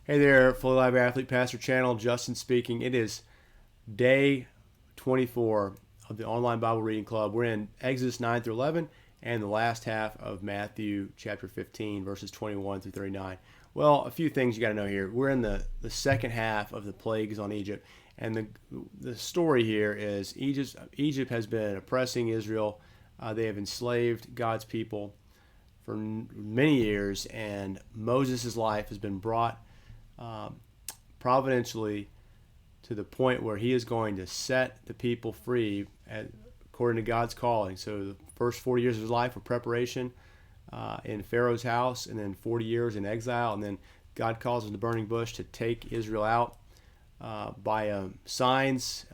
Hey there, Fully Live Athlete Pastor Channel, Justin speaking. It is day 24 of the online Bible reading club. We're in Exodus 9 through 11 and the last half of Matthew chapter 15, verses 21 through 39. Well, a few things you got to know here. We're in the second half of the plagues on Egypt, and the story here is Egypt has been oppressing Israel. They have enslaved God's people for many years, and Moses' life has been brought providentially to the point where he is going to set the people free according to God's calling. So the first 40 years of his life were preparation in Pharaoh's house, and then 40 years in exile, and then God calls him to the burning bush to take Israel out by signs.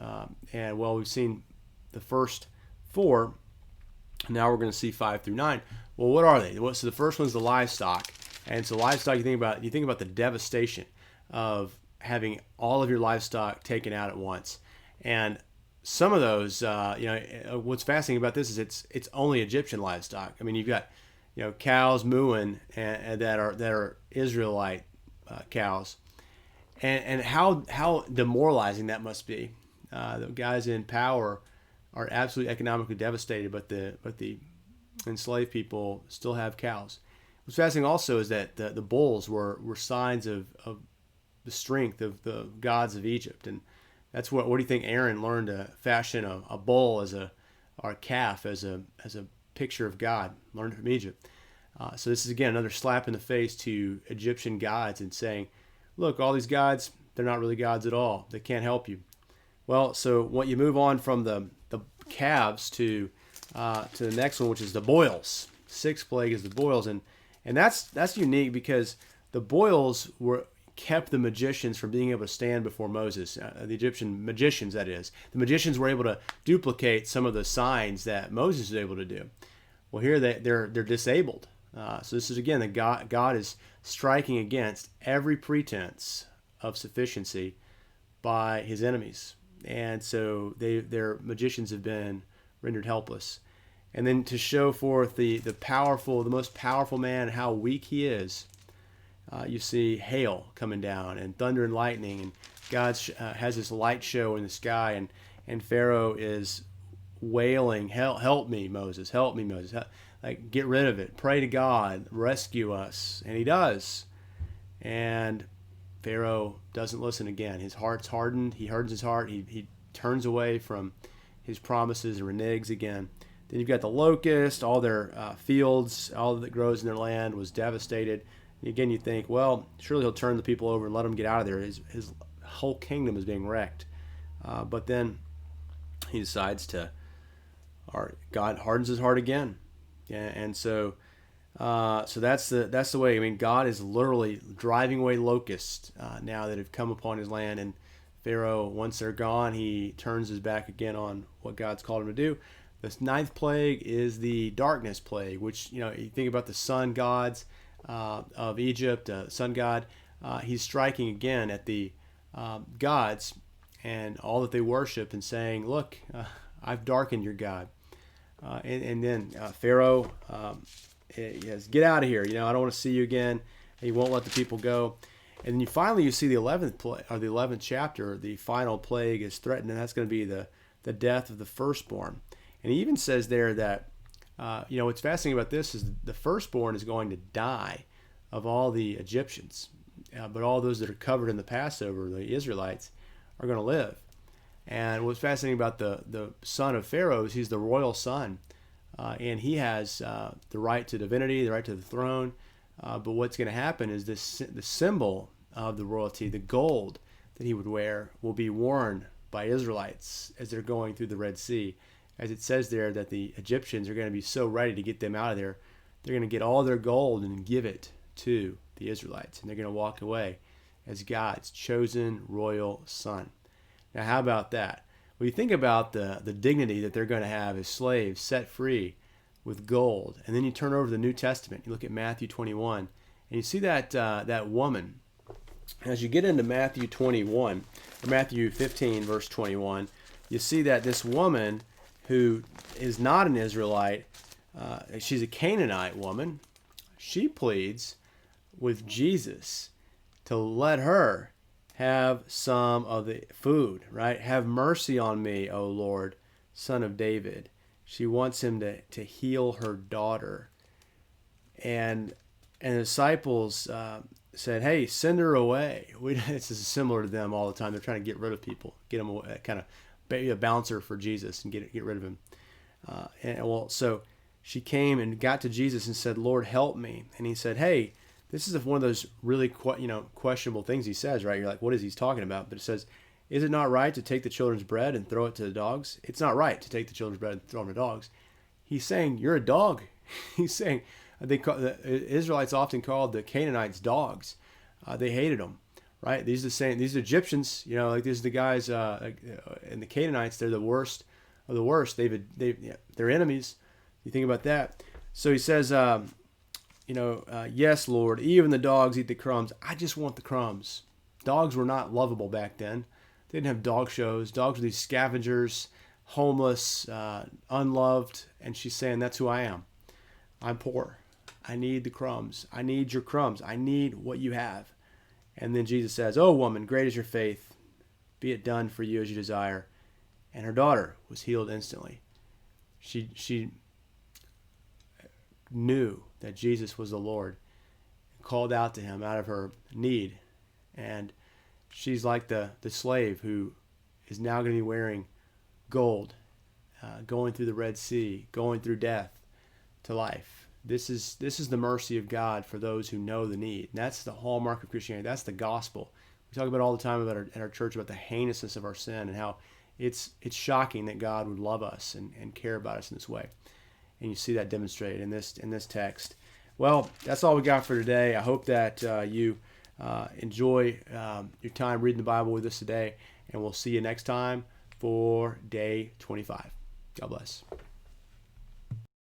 And well, we've seen the first four. Now we're going to see 5 through 9. Well, what are they? So the first one's the livestock. And so livestock, you think about the devastation of having all of your livestock taken out at once. And some of those, what's fascinating about this is it's only Egyptian livestock. I mean, you've got cows mooing and that are Israelite cows, and how demoralizing that must be. The guys in power are absolutely economically devastated, but the enslaved people still have cows. What's fascinating also is that the bulls were signs of the strength of the gods of Egypt, and that's what do you think Aaron learned to fashion a bull or a calf as a picture of God, learned from Egypt. So this is again another slap in the face to Egyptian gods and saying, look, all these gods, they're not really gods at all. They can't help you. Well, so what you move on from the calves to the next one, which is the boils. Sixth plague is the boils, and that's unique because the boils kept the magicians from being able to stand before Moses. The Egyptian magicians, that is. The magicians were able to duplicate some of the signs that Moses was able to do. Well, here they're disabled. So this is again that God is striking against every pretense of sufficiency by his enemies, and so their magicians have been rendered helpless. And then to show forth the most powerful man, how weak he is, you see hail coming down and thunder and lightning, and God has this light show in the sky, and Pharaoh is wailing, help me, Moses, help me, Moses. Like, get rid of it. Pray to God, rescue us. And he does. And Pharaoh doesn't listen again. His heart's hardened. He hardens his heart. He turns away from his promises and reneges again. Then you've got the locust, all their fields, all that grows in their land was devastated. And again, you think, well, surely he'll turn the people over and let them get out of there. His whole kingdom is being wrecked. But then he decides God hardens his heart again. And so that's the way. I mean, God is literally driving away locusts now that have come upon his land. And Pharaoh, once they're gone, he turns his back again on what God's called him to do. The ninth plague is the darkness plague, which, you think about the sun gods of Egypt, sun god. He's striking again at the gods and all that they worship and saying, look, I've darkened your God. And then Pharaoh says, get out of here. I don't want to see you again. He won't let the people go. And then you see the 11th chapter, the final plague is threatened, and that's going to be the death of the firstborn. And he even says there that, what's fascinating about this is the firstborn is going to die of all the Egyptians. But all those that are covered in the Passover, the Israelites, are going to live. And what's fascinating about the son of Pharaoh is he's the royal son. And he has the right to divinity, the right to the throne. But what's going to happen is the symbol of the royalty, the gold that he would wear, will be worn by Israelites as they're going through the Red Sea. As it says there that the Egyptians are going to be so ready to get them out of there, they're going to get all their gold and give it to the Israelites. And they're going to walk away as God's chosen royal son. Now, how about that? Well, you think about the dignity that they're going to have as slaves set free with gold. And then you turn over to the New Testament. You look at Matthew 21, and you see that woman. As you get into Matthew 21, or Matthew 15, verse 21, you see that this woman who is not an Israelite, she's a Canaanite woman, she pleads with Jesus to let her have some of the food, right? Have mercy on me, O Lord, Son of David. She wants him to heal her daughter. And the disciples said, hey, send her away. This is similar to them all the time. They're trying to get rid of people, get them away, kind of be a bouncer for Jesus and get rid of him. So she came and got to Jesus and said, Lord, help me. And he said, hey, this is one of those really questionable things he says, right? You're like, what is he talking about? But it says, is it not right to take the children's bread and throw it to the dogs? It's not right to take the children's bread and throw them to dogs. He's saying, you're a dog. He's saying, the Israelites often called the Canaanites dogs. They hated them, right? These are Egyptians, like these are the guys, and the Canaanites, they're the worst of the worst. They're enemies. You think about that. So he says, yes, Lord, even the dogs eat the crumbs. I just want the crumbs. Dogs were not lovable back then. They didn't have dog shows. Dogs were these scavengers, homeless, unloved. And she's saying, that's who I am. I'm poor. I need the crumbs. I need your crumbs. I need what you have. And then Jesus says, oh, woman, great is your faith. Be it done for you as you desire. And her daughter was healed instantly. She knew that Jesus was the Lord and called out to him out of her need. And she's like the slave who is now going to be wearing gold, going through the Red Sea, going through death to life. This is the mercy of God for those who know the need. And that's the hallmark of Christianity. That's the gospel. We talk about all the time at our church about the heinousness of our sin and how it's shocking that God would love us and care about us in this way. And you see that demonstrated in this text. Well, that's all we got for today. I hope that you enjoy your time reading the Bible with us today. And we'll see you next time for day 25. God bless.